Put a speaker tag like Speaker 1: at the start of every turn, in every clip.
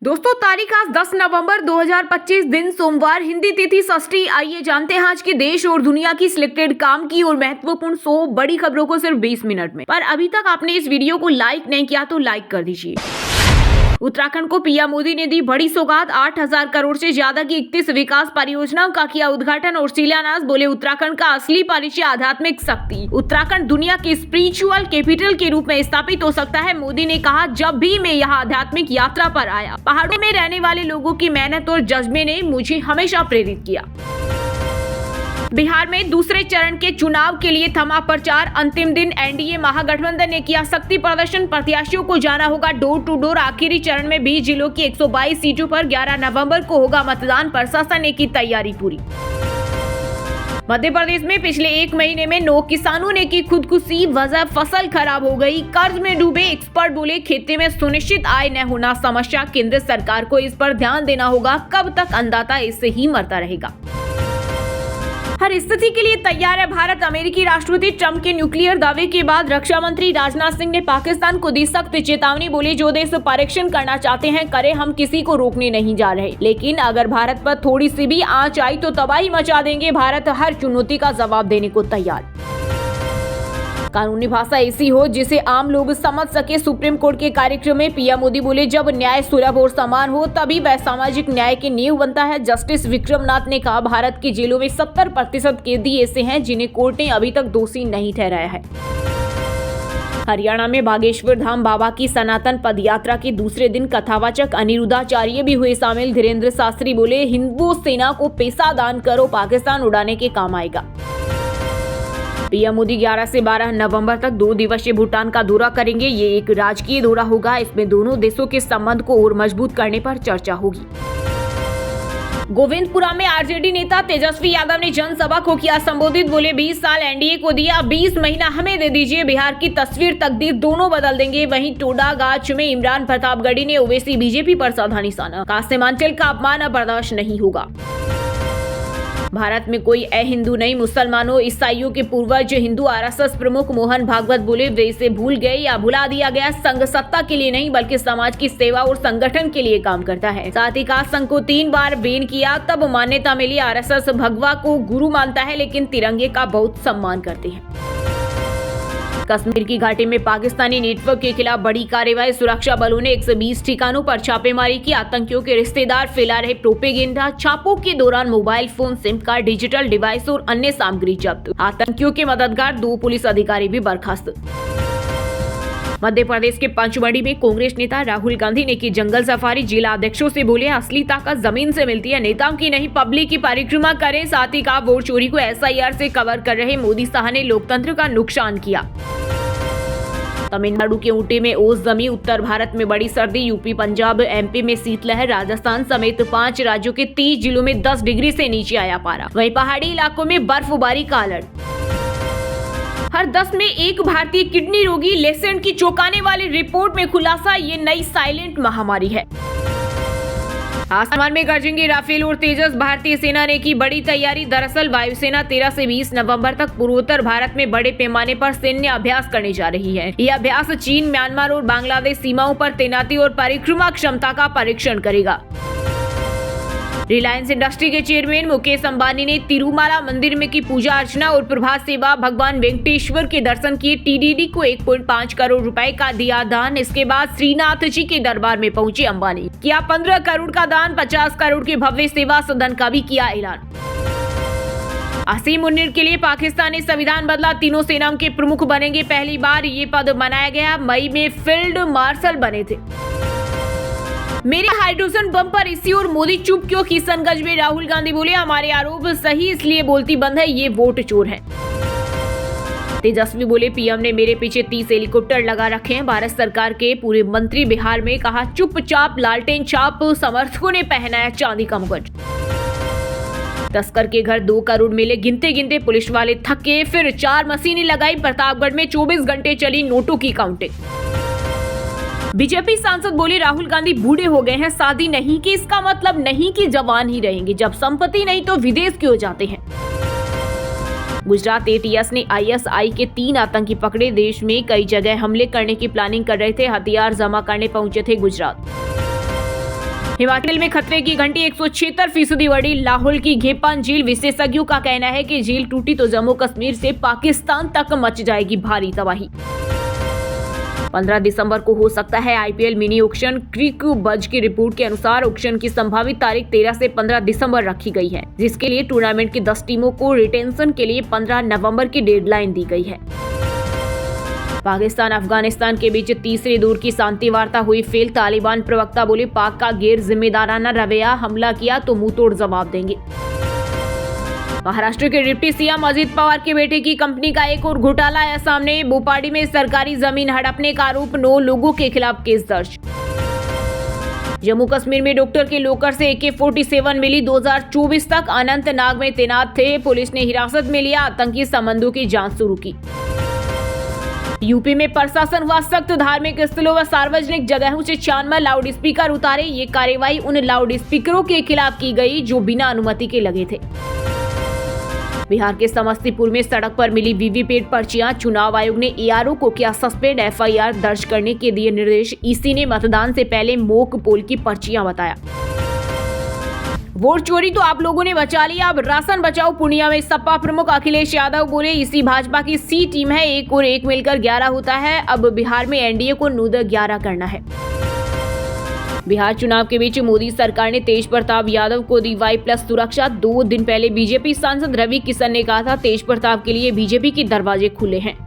Speaker 1: दोस्तों तारीख आज 10 नवंबर 2025 दिन सोमवार, हिंदी तिथि षष्ठी। आइए जानते हैं आज के देश और दुनिया की सिलेक्टेड काम की और महत्वपूर्ण 100 बड़ी खबरों को सिर्फ 20 मिनट में। पर अभी तक आपने इस वीडियो को लाइक नहीं किया तो लाइक कर दीजिए। उत्तराखंड को पीएम मोदी ने दी बड़ी सौगात, 8,000 करोड़ से ज्यादा की 31 विकास परियोजनाओं का किया उद्घाटन और शिलान्यास। बोले उत्तराखंड का असली परिचय आध्यात्मिक शक्ति। उत्तराखंड दुनिया की स्पिरिचुअल कैपिटल के रूप में स्थापित हो सकता है। मोदी ने कहा, जब भी मैं यहाँ आध्यात्मिक यात्रा पर आया, पहाड़ों में रहने वाले लोगों की मेहनत और जज्बे ने मुझे हमेशा प्रेरित किया। बिहार में दूसरे चरण के चुनाव के लिए थमा प्रचार, अंतिम दिन एनडीए महागठबंधन ने किया शक्ति प्रदर्शन। प्रत्याशियों को जाना होगा डोर टू डोर। आखिरी चरण में 20 जिलों की 122 सीटों पर 11 नवंबर को होगा मतदान। प्रशासन ने की तैयारी पूरी। मध्य प्रदेश में पिछले 1 महीने में 9 किसानों ने की खुदकुशी, वजह फसल खराब हो गई, कर्ज में डूबे। एक्सपर्ट बोले खेती में सुनिश्चित आय न होना समस्या, केंद्र सरकार को इस पर ध्यान देना होगा। कब तक अन्नदाता इससे ही मरता रहेगा। हर स्थिति के लिए तैयार है भारत। अमेरिकी राष्ट्रपति ट्रंप के न्यूक्लियर दावे के बाद रक्षा मंत्री राजनाथ सिंह ने पाकिस्तान को दी सख्त चेतावनी। बोले, जो देश परीक्षण करना चाहते हैं करें, हम किसी को रोकने नहीं जा रहे, लेकिन अगर भारत पर थोड़ी सी भी आंच आई तो तबाही मचा देंगे। भारत हर चुनौती का जवाब देने को तैयार। कानूनी भाषा ऐसी हो जिसे आम लोग समझ सके। सुप्रीम कोर्ट के कार्यक्रम में पीएम मोदी बोले, जब न्याय सुलभ और समान हो तभी वह सामाजिक न्याय की नींव बनता है। जस्टिस विक्रमनाथ ने कहा, भारत की जेलों में 70% कैदी ऐसे हैं जिन्हें कोर्ट ने अभी तक दोषी नहीं ठहराया है। हरियाणा में बागेश्वर धाम बाबा की सनातन पदयात्रा के दूसरे दिन कथावाचक अनिरुद्धाचार्य भी हुए शामिल। धीरेन्द्र शास्त्री बोले, हिंदू सेना को पैसा दान करो, पाकिस्तान उड़ाने के काम आएगा। पीएम मोदी 11 से 12 नवंबर तक 2 दिवसीय भूटान का दौरा करेंगे। ये एक राजकीय दौरा होगा। इसमें दोनों देशों के संबंध को और मजबूत करने पर चर्चा होगी। गोविंदपुरा में आरजेडी नेता तेजस्वी यादव ने जनसभा को किया संबोधित। बोले, 20 साल एनडीए को दिया, 20 महीना हमें दे दीजिए, बिहार की तस्वीर तकदीर दोनों बदल देंगे। वहीं टोडागाछ में इमरान प्रतापगढ़ी ने ओवैसी बीजेपी पर साधा निशाना। कहा, सीमांचल का अपमान अब बर्दाश्त नहीं होगा। भारत में कोई अहिंदू नहीं, मुसलमानों ईसाइयों के पूर्वज हिंदू। आरएसएस प्रमुख मोहन भागवत बोले, वे इसे भूल गए या भुला दिया गया। संघ सत्ता के लिए नहीं बल्कि समाज की सेवा और संगठन के लिए काम करता है। साथ ही कहा, संघ को 3 बार बैन किया तब मान्यता मिली। आरएसएस भगवा को गुरु मानता है लेकिन तिरंगे का बहुत सम्मान करते हैं। कश्मीर की घाटी में पाकिस्तानी नेटवर्क के खिलाफ बड़ी कार्रवाई। सुरक्षा बलों ने 120 ठिकानों पर छापेमारी की। आतंकियों के रिश्तेदार फैला रहे प्रोपेगेंडा। छापों के दौरान mobile phone, SIM card, digital device और अन्य सामग्री जब्त। आतंकियों के मददगार 2 पुलिस अधिकारी भी बर्खास्त। मध्य प्रदेश के पंचमढ़ी में कांग्रेस नेता राहुल गांधी ने की जंगल सफारी। जिला अध्यक्षों से बोले, असली ताकत जमीन से मिलती है, नेताओं की नहीं, पब्लिक की परिक्रमा करें। साथ ही कहा, वोट चोरी को एसआईआर से कवर कर रहे मोदी शाह ने लोकतंत्र का नुकसान किया। तमिलनाडु के ऊटी में ओस जमी। उत्तर भारत में बड़ी सर्दी। यूपी, पंजाब, एमपी में शीतलहर। राजस्थान समेत 5 राज्यों के 30 जिलों में 10 डिग्री से नीचे आया पारा। वहीं पहाड़ी इलाकों में बर्फबारी का अलर्ट। हर 10 में एक भारतीय किडनी रोगी। लेसेंट की चौंकाने वाली रिपोर्ट में खुलासा, ये नई साइलेंट महामारी है। आसमान में गरजेंगे राफेल और तेजस। भारतीय सेना ने की बड़ी तैयारी। दरअसल वायुसेना 13 से 20 नवंबर तक पूर्वोत्तर भारत में बड़े पैमाने पर सैन्य अभ्यास करने जा रही है। यह अभ्यास चीन, म्यांमार और बांग्लादेश सीमाओं पर तैनाती और परिक्रमा क्षमता का परीक्षण करेगा। रिलायंस इंडस्ट्री के चेयरमैन मुकेश अंबानी ने तिरुमाला मंदिर में की पूजा अर्चना और प्रभात सेवा। भगवान वेंकटेश्वर के दर्शन किए। टीडीडी को 1.5 करोड़ रुपए का दिया दान। इसके बाद श्रीनाथ जी के दरबार में पहुंचे अंबानी। किया 15 करोड़ का दान। 50 करोड़ की भव्य सेवा सदन का भी किया ऐलान। असीम मुनीर के लिए पाकिस्तान ने संविधान बदला। तीनों सेनाओं के प्रमुख बनेंगे। पहली बार ये पद बनाया गया। मई में फील्ड मार्शल बने थे। मेरे हाइड्रोजन बम पर इसी और मोदी चुप क्यों। किशनगंज में राहुल गांधी बोले, हमारे आरोप सही इसलिए बोलती बंद है, ये वोट चोर है। तेजस्वी बोले, पीएम ने मेरे पीछे 30 हेलीकॉप्टर लगा रखे हैं। भारत सरकार के पूरे मंत्री बिहार में। कहा, चुपचाप लालटेन छाप। समर्थकों ने पहनाया चांदी का मुकुट। तस्कर के घर 2 करोड़ मिले। गिनते गिनते पुलिस वाले थके, फिर 4 मशीनें लगाई। प्रतापगढ़ में 24 घंटे चली नोटों की काउंटिंग। बीजेपी सांसद बोले, राहुल गांधी बूढ़े हो गए हैं, शादी नहीं की इसका मतलब नहीं कि जवान ही रहेंगे। जब संपत्ति नहीं तो विदेश क्यों जाते हैं। गुजरात एटीएस ने आईएसआई के 3 आतंकी पकड़े। देश में कई जगह हमले करने की प्लानिंग कर रहे थे। हथियार जमा करने पहुंचे थे गुजरात। हिमाचल में खतरे की घंटी 176% बढ़ी। लाहौल की घेपान झील, विशेषज्ञों का कहना है कि झील टूटी तो जम्मू कश्मीर से पाकिस्तान तक मच जाएगी भारी तबाही। 15 दिसंबर को हो सकता है आईपीएल मिनी ऑक्शन। क्रिक बज की रिपोर्ट के अनुसार ऑक्शन की संभावित तारीख 13 से 15 दिसंबर रखी गई है, जिसके लिए टूर्नामेंट की 10 टीमों को रिटेंशन के लिए 15 नवंबर की डेडलाइन दी गई है। पाकिस्तान अफगानिस्तान के बीच तीसरे दौर की शांति वार्ता हुई फेल। तालिबान प्रवक्ता बोले, पाक का गैर जिम्मेदाराना रवैया, हमला किया तो मुंह तोड़ जवाब देंगे। महाराष्ट्र के डिप्टी सीएम अजित पवार के बेटे की कंपनी का एक और घोटाला आया सामने। बोपाडी में सरकारी जमीन हड़पने का आरोप, 9 लोगों के खिलाफ केस दर्ज। जम्मू कश्मीर में डॉक्टर के लॉकर से AK-47 मिली। 2024 तक अनंतनाग में तैनात थे। पुलिस ने हिरासत में लिया। आतंकी संबंधों की जांच शुरू की। यूपी में प्रशासन हुआ सख्त। धार्मिक स्थलों व सार्वजनिक जगहों से 96 लाउड स्पीकर उतारे। ये कार्रवाई उन लाउड स्पीकरों के खिलाफ की गई जो बिना अनुमति के लगे थे। बिहार के समस्तीपुर में सड़क पर मिली वीवीपैट पर्चियां। चुनाव आयोग ने ARO को किया सस्पेंड। FIR दर्ज करने के दिए निर्देश। EC ने मतदान से पहले मॉक पोल की पर्चियां बताया। वोट चोरी तो आप लोगों ने बचा लिया, अब राशन बचाओ। पूर्णिया में सपा प्रमुख अखिलेश यादव बोले, इसी भाजपा की C टीम है, 1 और 1 मिलकर 11 होता है। अब बिहार में NDA को 9-11 करना है। बिहार चुनाव के बीच मोदी सरकार ने तेज प्रताप यादव को दी Y+ सुरक्षा। 2 दिन पहले बीजेपी सांसद रवि किशन ने कहा था, तेज प्रताप के लिए बीजेपी के दरवाजे खुले हैं।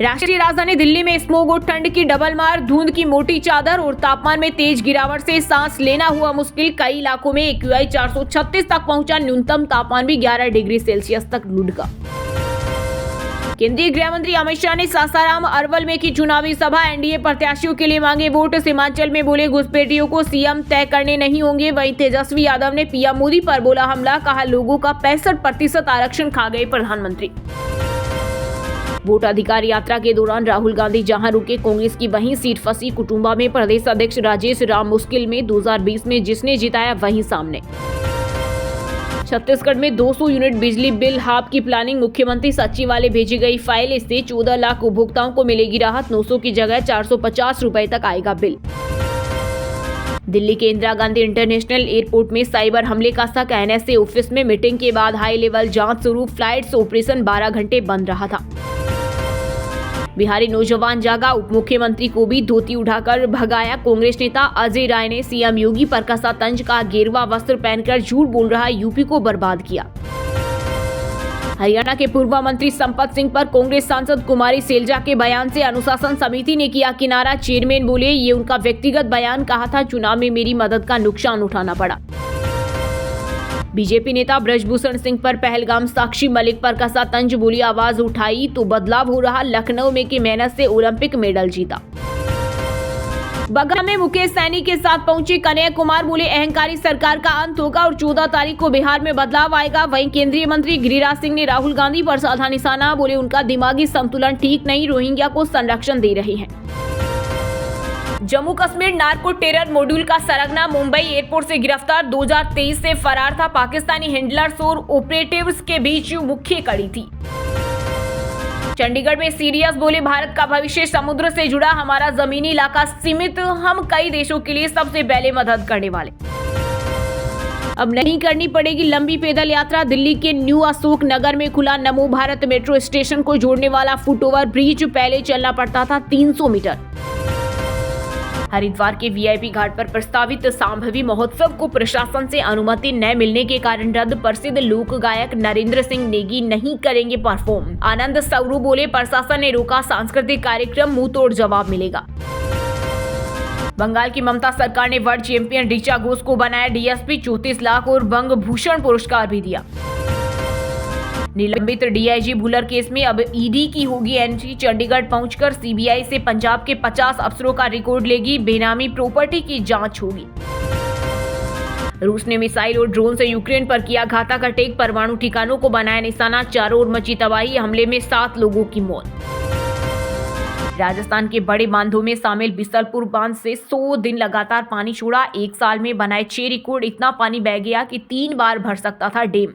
Speaker 1: राष्ट्रीय राजधानी दिल्ली में स्मॉग और ठंड की डबल मार। धुंध की मोटी चादर और तापमान में तेज गिरावट से सांस लेना हुआ मुश्किल। कई इलाकों में AQI 436 तक पहुंचा। न्यूनतम तापमान भी 11 डिग्री सेल्सियस तक लुढ़का। केंद्रीय गृह मंत्री अमित शाह ने सासाराम अरवल में की चुनावी सभा। NDA प्रत्याशियों के लिए मांगे वोट। सीमांचल में बोले, घुसपैठियों को CM तय करने नहीं होंगे। वहीं तेजस्वी यादव ने PM मोदी पर बोला हमला। कहा, लोगों का 65% आरक्षण खा गए प्रधानमंत्री। वोट अधिकार यात्रा के दौरान राहुल गांधी जहां रुके, कांग्रेस की वहीं सीट फंसी। कुटुंबा में प्रदेश अध्यक्ष राजेश राम मुश्किल में। 2020 में जिसने जिताया वहीं सामने। छत्तीसगढ़ में 200 यूनिट बिजली बिल हाफ की प्लानिंग। मुख्यमंत्री सचिवालय भेजी गई फाइल। इससे 14 लाख उपभोक्ताओं को मिलेगी राहत। 900 की जगह 450 रुपए तक आएगा बिल। दिल्ली के इंदिरा गांधी इंटरनेशनल एयरपोर्ट में साइबर हमले का शक। NSA ऑफिस में मीटिंग के बाद हाई लेवल जांच शुरू। फ्लाइट्स ऑपरेशन 12 घंटे बंद रहा था। बिहारी नौजवान जागा, उप मुख्यमंत्री को भी धोती उठाकर भगाया। कांग्रेस नेता अजय राय ने CM योगी पर कसा तंज। का गेरुआ वस्त्र पहनकर झूठ बोल रहा यूपी को बर्बाद किया। हरियाणा के पूर्व मंत्री संपत सिंह पर कांग्रेस सांसद कुमारी सैलजा के बयान से अनुशासन समिति ने किया किनारा। चेयरमैन बोले, ये उनका व्यक्तिगत बयान। कहा था, चुनाव में मेरी मदद का नुकसान उठाना पड़ा। बीजेपी नेता ब्रजभूषण सिंह पर पहलगाम साक्षी मलिक पर कसा तंज। बोली, आवाज उठाई तो बदलाव हो रहा। लखनऊ में की मेहनत से ओलंपिक मेडल जीता। बगहा में मुकेश सैनी के साथ पहुंचे कन्हैया कुमार। बोले, अहंकारी सरकार का अंत होगा और 14 तारीख को बिहार में बदलाव आएगा। वहीं केंद्रीय मंत्री गिरिराज सिंह ने राहुल गांधी पर साधा निशाना। बोले, उनका दिमागी संतुलन ठीक नहीं, रोहिंग्या को संरक्षण दे रहे हैं। Jammu Kashmir narco terror module का सरगना मुंबई एयरपोर्ट से गिरफ्तार। 2023 से फरार था। पाकिस्तानी हैंडलर्स और ऑपरेटिव्स के बीच मुख्य कड़ी थी। चंडीगढ़ में सीरियस बोले, भारत का भविष्य समुद्र से जुड़ा, हमारा जमीनी इलाका सीमित, हम कई देशों के लिए सबसे पहले मदद करने वाले। अब नहीं करनी पड़ेगी लंबी पैदल यात्रा। दिल्ली के न्यू अशोक नगर में खुला नमो भारत मेट्रो स्टेशन को जोड़ने वाला फुटओवर ब्रिज। पहले चलना पड़ता था 300 मीटर। हरिद्वार के VIP घाट पर प्रस्तावित सांभवी महोत्सव को प्रशासन से अनुमति न मिलने के कारण रद्द। प्रसिद्ध लोक गायक नरेंद्र सिंह नेगी नहीं करेंगे परफॉर्म। आनंद सौरू बोले, प्रशासन ने रोका सांस्कृतिक कार्यक्रम, मुंह तोड़ जवाब मिलेगा। बंगाल की ममता सरकार ने वर्ल्ड चैंपियन ऋचा घोष को बनाया DSP। 34 लाख और बंग भूषण पुरस्कार भी दिया। निलंबित DIG भुल्लर केस में अब ED की होगी एंट्री। चंडीगढ़ पहुंचकर CBI से पंजाब के 50 अफसरों का रिकॉर्ड लेगी। बेनामी प्रॉपर्टी की जांच होगी। रूस ने मिसाइल और ड्रोन से यूक्रेन पर किया घातक अटैक। परमाणु ठिकानों को बनाया निशाना। चारों ओर मची तबाही। हमले में 7 लोगों की मौत। राजस्थान के बड़े बांधों में शामिल बिसलपुर बांध से 100 दिन लगातार पानी छोड़ा। 1 साल में बनाए 6 रिकॉर्ड। इतना पानी बह गया कि 3 बार भर सकता था डैम।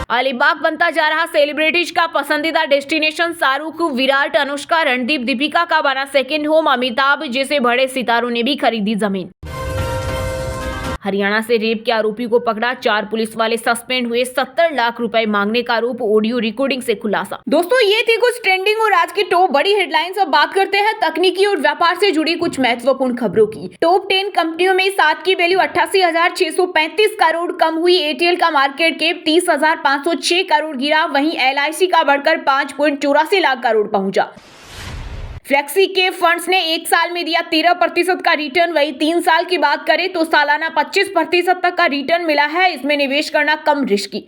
Speaker 1: अलीबाग बनता जा रहा सेलिब्रिटीज का पसंदीदा डेस्टिनेशन। शाहरुख, विराट, अनुष्का, रणदीप, दीपिका का बना सेकेंड होम। अमिताभ जैसे बड़े सितारों ने भी खरीदी जमीन। हरियाणा से रेप के आरोपी को पकड़ा, 4 पुलिस वाले सस्पेंड हुए, 70 लाख रुपए मांगने का आरोप, ऑडियो रिकॉर्डिंग से खुलासा। दोस्तों, ये थी कुछ ट्रेंडिंग और आज की टॉप बड़ी हेडलाइंस। अब बात करते हैं तकनीकी और व्यापार से जुड़ी कुछ महत्वपूर्ण खबरों की। टॉप 10 कंपनियों में 7 की वैल्यू 88,635 करोड़ कम हुई। एयरटेल का मार्केट कैप 30,506 करोड़ गिरा। वहीं LIC का बढ़कर 5.84 लाख करोड़ पहुंचा। फ्लेक्सी के फंड्स ने एक साल में दिया 13% का रिटर्न। वही 3 साल की बात करें तो सालाना 25% तक का रिटर्न मिला है। इसमें निवेश करना कम रिस्की।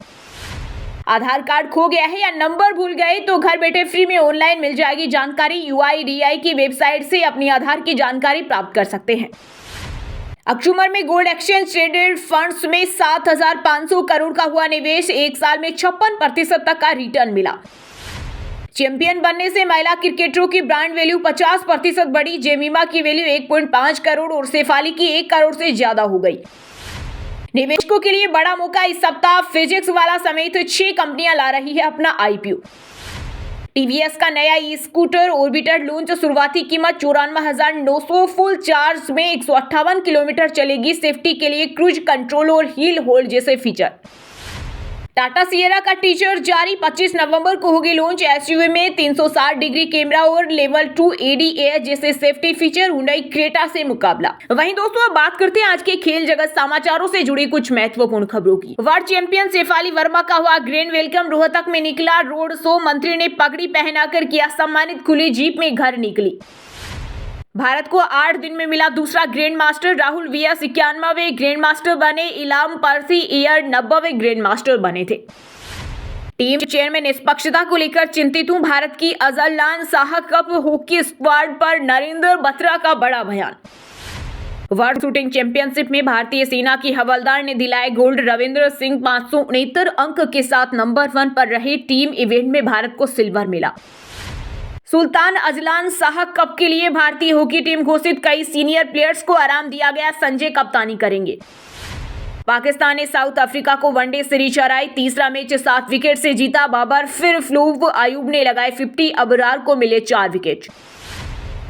Speaker 1: आधार कार्ड खो गया है या नंबर भूल गए तो घर बैठे फ्री में ऑनलाइन मिल जाएगी जानकारी। UIDAI की वेबसाइट से अपनी आधार की जानकारी प्राप्त कर सकते हैं। अक्टूबर में गोल्ड एक्सचेंज ट्रेडेड फंड्स में 7,500 करोड़ का हुआ निवेश। एक साल में 56% तक का रिटर्न मिला। चैंपियन बनने से महिला क्रिकेटरों की ब्रांड वैल्यू 50% बढ़ी। जेमिमा की वैल्यू 1.5 करोड़ और शेफाली की 1 करोड़ से ज्यादा हो गई। निवेशकों के लिए बड़ा मौका। इस सप्ताह फिजिक्स वाला समेत 6 कंपनियां ला रही है अपना IPO। TVS का नया ई-स्कूटर ऑर्बिटर लॉन्च। शुरुआती कीमत 94,900। फुल चार्ज में 158 किलोमीटर चलेगी। सेफ्टी के लिए क्रूज कंट्रोल और हिल होल्ड जैसे फीचर। टाटा सिएरा का टीजर जारी। 25 नवंबर को होगी लॉन्च। SUV में 360 डिग्री कैमरा और लेवल 2 ADAS जैसे सेफ्टी फीचर। हुंडई क्रेटा से मुकाबला। वहीं दोस्तों, अब बात करते हैं आज के खेल जगत समाचारों से जुड़ी कुछ महत्वपूर्ण खबरों की। वर्ल्ड चैंपियन शेफाली वर्मा का हुआ ग्रैंड वेलकम। रोहतक में निकला रोड शो। मंत्री ने पगड़ी पहनाकर किया सम्मानित। खुली जीप में घर निकली। भारत को 8 दिन में मिला दूसरा ग्रैंड मास्टर। राहुल VS 91वें ग्रैंड मास्टर बने। इलाम पर्सी एयर 90वें ग्रैंड मास्टर बने थे। टीम चेयरमैन निष्पक्षता को लेकर चिंतित हूं। भारत की Azlan Shah cup hockey squad पर नरेंद्र बत्रा का बड़ा बयान। वर्ल्ड शूटिंग चैंपियनशिप में भारतीय सेना की हवलदार ने दिलाए गोल्ड। रविंद्र सिंह 569 अंक के साथ नंबर 1 पर रहे। टीम इवेंट में भारत को सिल्वर मिला। सुल्तान अजलान शाह कप के लिए भारतीय हॉकी टीम घोषित। कई सीनियर प्लेयर्स को आराम दिया गया। संजय कप्तानी करेंगे। पाकिस्तान ने साउथ अफ्रीका को वनडे सीरीज हराई। तीसरा मैच 7 विकेट से जीता बाबर। फिर फ्लूव आयूब ने लगाए 50। अबरार को मिले 4 विकेट।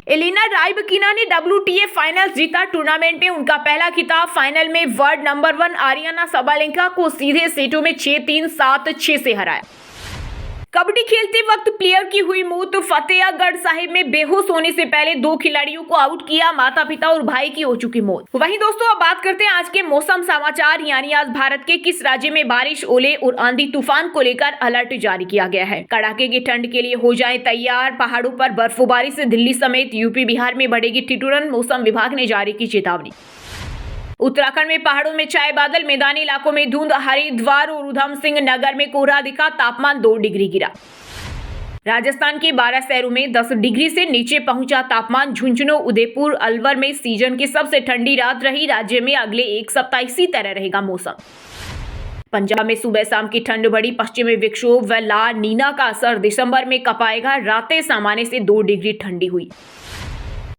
Speaker 1: एलिना राइबकिना ने WTA फाइनल्स जीता। टूर्नामेंट में उनका पहला खिताब। फाइनल में वर्ल्ड नंबर 1 आरियाना सबालेंका को सीधे सेटों में 6-3, 7-6 से हराया। कबड्डी खेलते वक्त प्लेयर की हुई मौत। फतेहगढ़ साहिब में बेहोश होने से पहले 2 खिलाड़ियों को आउट किया। माता पिता और भाई की हो चुकी मौत। वहीं दोस्तों, अब बात करते हैं आज के मौसम समाचार। यानी आज भारत के किस राज्य में बारिश, ओले और आंधी तूफान को लेकर अलर्ट जारी किया गया है। कड़ाके की ठंड के लिए हो जाएं तैयार। पहाड़ों पर बर्फबारी से दिल्ली समेत यूपी बिहार में बढ़ेगी ठिठुरन। मौसम विभाग ने जारी की चेतावनी। उत्तराखंड में पहाड़ों में छाए बादल। मैदानी इलाकों में धुंध। हरिद्वार और उधम सिंह नगर में कोहरा दिखा। तापमान 2 डिग्री गिरा। राजस्थान के 12 शहरों में 10 डिग्री से नीचे पहुंचा तापमान। झुंझुनू, उदयपुर, अलवर में सीजन की सबसे ठंडी रात रही। राज्य में अगले 1 सप्ताह इसी तरह रहेगा मौसम। पंजाब में सुबह शाम की ठंड बढ़ी। पश्चिमी विक्षोभ व ला नीना का असर दिसंबर में कपाएगा। रातें सामान्य से 2 डिग्री ठंडी हुई।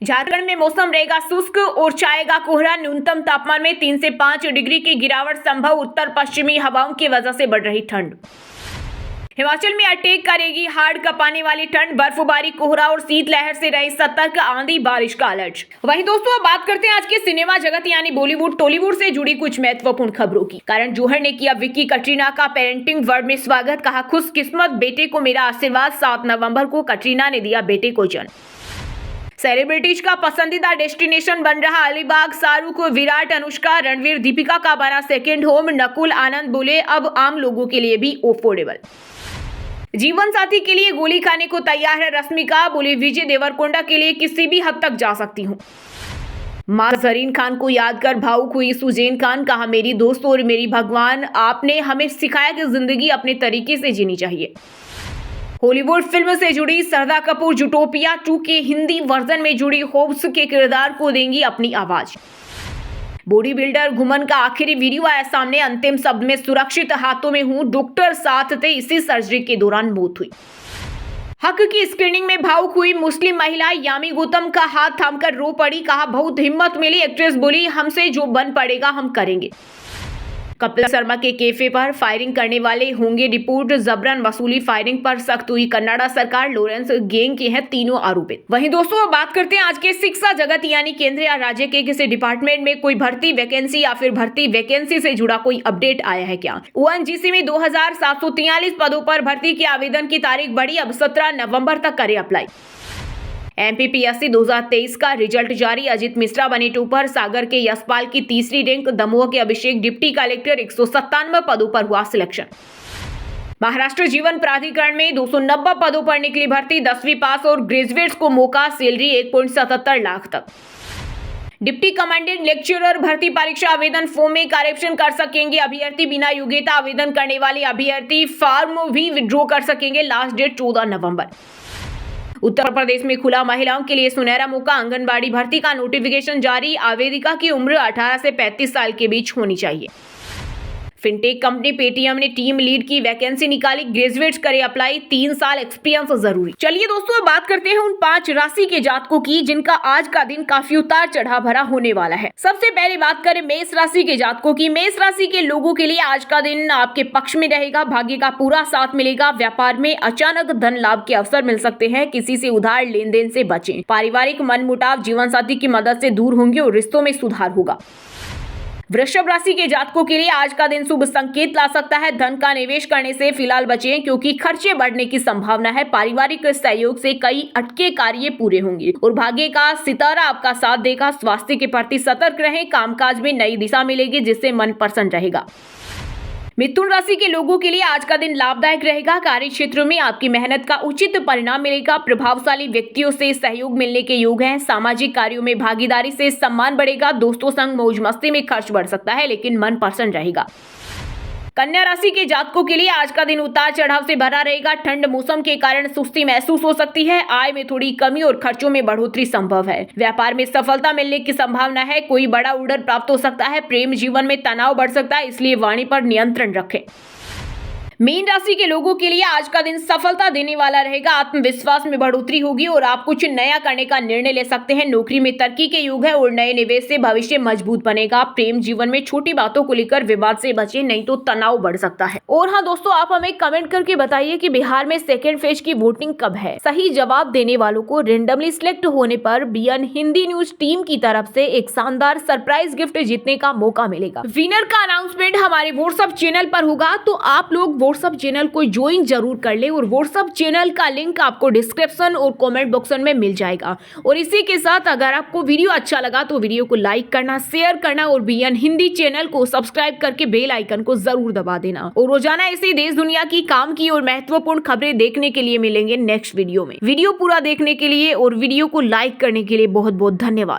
Speaker 1: झारखंड में मौसम रहेगा शुष्क और छाएगा कोहरा। न्यूनतम तापमान में 3 से 5 डिग्री की गिरावट संभव। उत्तर पश्चिमी हवाओं की वजह से बढ़ रही ठंड। हिमाचल में अटैक करेगी हाड़ कपाने वाली ठंड। बर्फबारी, कोहरा और शीतलहर से रहे सतर्क। आंधी बारिश का अलर्ट। वहीं दोस्तों, अब बात करते हैं आज के सिनेमा जगत यानी बॉलीवुड टॉलीवुड से जुड़ी कुछ महत्वपूर्ण खबरों की। करण जौहर ने किया विक्की कटरीना का पेरेंटिंग वर्ड में स्वागत। कहा, खुशकिस्मत बेटे को मेरा आशीर्वाद। 7 नवंबर को कटरीना ने दिया बेटे को जन्म। सेलिब्रिटीज का पसंदीदा डेस्टिनेशन बन रहा अलीबाग। शाहरुख, विराट, अनुष्का, रणवीर, दीपिका का बना सेकेंड होम। नकुल आनंद बोले, अब आम लोगों के लिए भी अफोर्डेबल। जीवन साथी के लिए गोली खाने को तैयार है रश्मिका। बोली, विजय देवरकोंडा के लिए किसी भी हद तक जा सकती हूँ। मां जरीन खान को याद कर भावुक हुई सुजैन खान। कहा, मेरी दोस्त और मेरी भगवान, आपने हमें सिखाया कि जिंदगी अपने तरीके से जीनी चाहिए। हॉलीवुड फिल्म से जुड़ी श्रद्धा कपूर जूटोपिया 2 के हिंदी वर्जन में जुड़ी होप्स के किरदार को देंगी अपनी आवाज। बॉडी बिल्डर घुमन का आखिरी वीडियो आया सामने। अंतिम शब्द में सुरक्षित हाथों में हूं, डॉक्टर साथ थे। इसी सर्जरी के दौरान मौत हुई। हक की स्क्रीनिंग में भावुक हुई मुस्लिम महिला यामी गौतम का हाथ थामकर रो पड़ी। कहा, बहुत हिम्मत मिली। एक्ट्रेस बोली, हमसे जो बन पड़ेगा हम करेंगे। कपिल शर्मा के कैफे पर फायरिंग करने वाले होंगे रिपोर्ट, जबरन वसूली, फायरिंग पर सख्त हुई कन्नाडा सरकार, लॉरेंस गैंग के हैं तीनों आरोपित। वहीं दोस्तों अब बात करते हैं आज के शिक्षा जगत यानी केंद्र या राज्य के किसी डिपार्टमेंट में कोई भर्ती वैकेंसी या फिर भर्ती वैकेंसी से जुड़ा कोई अपडेट आया है क्या। ओएनजीसी में 2743 पदों पर भर्ती के आवेदन की तारीख बढ़ी, अब 17 नवंबर तक करें अप्लाई। एमपीपीएससी 2023 का रिजल्ट जारी, अजित मिश्रा बने टॉपर, सागर के यशपाल की तीसरी रैंक, दमोह के अभिषेक डिप्टी कलेक्टर, 197 पदों पर हुआ सिलेक्शन। महाराष्ट्र जीवन प्राधिकरण में 290 पदों पर निकली भर्ती, 10वीं पास और ग्रेजुएट्स को मौका, सैलरी 1.77 लाख तक। डिप्टी कमांडेंट लेक्चरर भर्ती परीक्षा आवेदन फॉर्म में करेक्शन कर सकेंगे अभ्यर्थी, बिना योग्यता आवेदन करने वाले अभ्यर्थी फॉर्म भी विड्रॉ कर सकेंगे, लास्ट डेट 14 नवंबर। उत्तर प्रदेश में खुला महिलाओं के लिए सुनहरा मौका, आंगनबाड़ी भर्ती का नोटिफिकेशन जारी, आवेदिका की उम्र 18 से 35 साल के बीच होनी चाहिए। फिनटेक कंपनी पेटीएम ने टीम लीड की वैकेंसी निकाली, ग्रेजुएट्स करे अप्लाई, 3 साल एक्सपीरियंस जरूरी। चलिए दोस्तों बात करते हैं उन 5 राशि के जातकों की जिनका आज का दिन काफी उतार चढ़ाव भरा होने वाला है। सबसे पहले बात करें मेष राशि के जातकों की। मेष राशि के लोगों के लिए आज का दिन आपके पक्ष में रहेगा, भाग्य का पूरा साथ मिलेगा, व्यापार में अचानक धन लाभ के अवसर मिल सकते हैं, किसी से उधार लेन देन से बचें, पारिवारिक मनमुटाव जीवन साथी की मदद से दूर होंगे और रिश्तों में सुधार होगा। वृषभ राशि के जातकों के लिए आज का दिन शुभ संकेत ला सकता है, धन का निवेश करने से फिलहाल बचें क्योंकि खर्चे बढ़ने की संभावना है, पारिवारिक सहयोग से कई अटके कार्य पूरे होंगे और भाग्य का सितारा आपका साथ देगा। स्वास्थ्य के प्रति सतर्क रहें, कामकाज में नई दिशा मिलेगी जिससे मन प्रसन्न रहेगा। मिथुन राशि के लोगों के लिए आज का दिन लाभदायक रहेगा, कार्य क्षेत्र में आपकी मेहनत का उचित परिणाम मिलेगा, प्रभावशाली व्यक्तियों से सहयोग मिलने के योग हैं, सामाजिक कार्यों में भागीदारी से सम्मान बढ़ेगा, दोस्तों संग मौज मस्ती में खर्च बढ़ सकता है लेकिन मन प्रसन्न रहेगा। कन्या राशि के जातकों के लिए आज का दिन उतार चढ़ाव से भरा रहेगा, ठंड मौसम के कारण सुस्ती महसूस हो सकती है, आय में थोड़ी कमी और खर्चों में बढ़ोतरी संभव है, व्यापार में सफलता मिलने की संभावना है, कोई बड़ा ऑर्डर प्राप्त हो सकता है, प्रेम जीवन में तनाव बढ़ सकता है इसलिए वाणी पर नियंत्रण रखें। मीन राशि के लोगों के लिए आज का दिन सफलता देने वाला रहेगा, आत्मविश्वास में बढ़ोतरी होगी और आप कुछ नया करने का निर्णय ले सकते हैं, नौकरी में तरक्की के योग है और नए निवेश से भविष्य मजबूत बनेगा, प्रेम जीवन में छोटी बातों को लेकर विवाद से बचें नहीं तो तनाव बढ़ सकता है। और हाँ दोस्तों, आप हमें कमेंट करके बताइए कि बिहार में सेकेंड फेज की वोटिंग कब है। सही जवाब देने वालों को रेंडमली सिलेक्ट होने पर बीएन हिंदी न्यूज टीम की तरफ से एक शानदार सरप्राइज गिफ्ट जीतने का मौका मिलेगा। विनर का अनाउंसमेंट हमारे व्हाट्सएप चैनल पर होगा, तो आप लोग व्हाट्सएप चैनल को ज्वाइन जरूर कर ले और व्हाट्सएप चैनल का लिंक आपको डिस्क्रिप्शन और कमेंट बॉक्स में मिल जाएगा। और इसी के साथ अगर आपको वीडियो अच्छा लगा तो वीडियो को लाइक करना, शेयर करना और बीएन हिंदी चैनल को सब्सक्राइब करके बेल आइकन को जरूर दबा देना। और रोजाना ऐसी देश दुनिया की काम की और महत्वपूर्ण खबरें देखने के लिए मिलेंगे नेक्स्ट वीडियो में। वीडियो पूरा देखने के लिए और वीडियो को लाइक करने के लिए बहुत बहुत धन्यवाद।